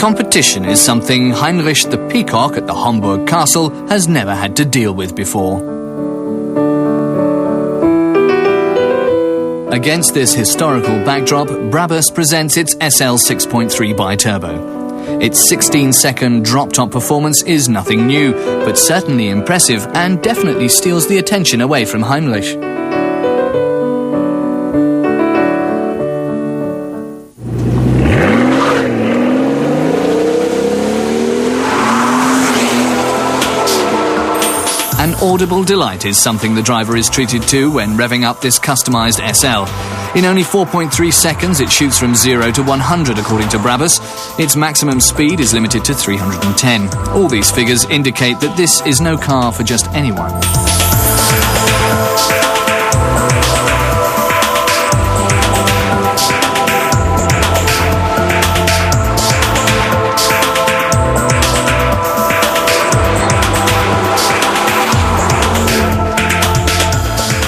Competition is something Heinrich the Peacock at the Homburg Castle has never had to deal with before. Against this historical backdrop, BRABUS presents its SL6.3 BiTurbo. Its 16-second drop-top performance is nothing new, but certainly impressive and definitely steals the attention away from Heinrich. An audible delight is something the driver is treated to when revving up this customised SL. In only 4.3 seconds, it shoots from 0 to 100 according to BRABUS. Its maximum speed is limited to 310. All these figures indicate that this is no car for just anyone.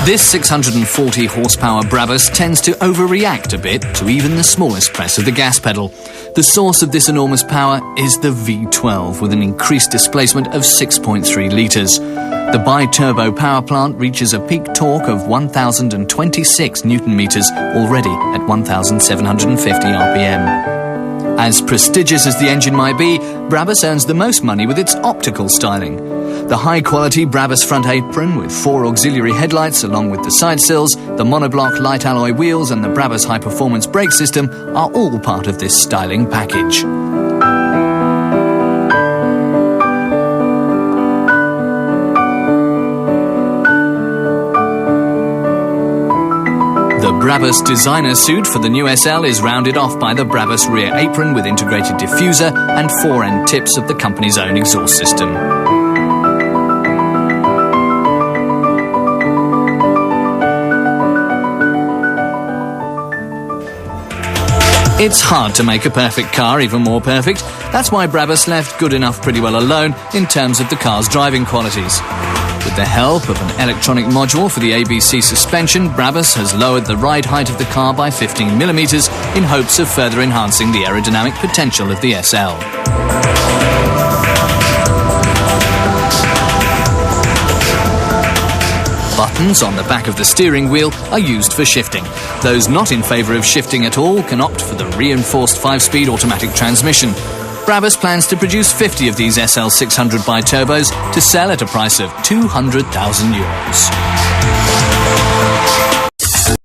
This 640 horsepower BRABUS tends to overreact a bit to even the smallest press of the gas pedal. The source of this enormous power is the V12 with an increased displacement of 6.3 litres. The BiTurbo power plant reaches a peak torque of 1,026 Newton-meters already at 1,750 RPM. As prestigious as the engine might be, BRABUS earns the most money with its optical styling. The high-quality BRABUS front apron with 4 auxiliary headlights along with the side sills, the monobloc light alloy wheels and the BRABUS high-performance brake system are all part of this styling package. The BRABUS designer suit for the new SL is rounded off by the BRABUS rear apron with integrated diffuser and 4-end tips of the company's own exhaust system. It's hard to make a perfect car even more perfect. That's why BRABUS left good enough pretty well alone in terms of the car's driving qualities. With the help of an electronic module for the ABC suspension, BRABUS has lowered the ride height of the car by 15mm in hopes of further enhancing the aerodynamic potential of the SL. Buttons on the back of the steering wheel are used for shifting. Those not in favour of shifting at all can opt for the reinforced 5-speed automatic transmission. BRABUS plans to produce 50 of these SL600 BiTurbos to sell at a price of €200,000.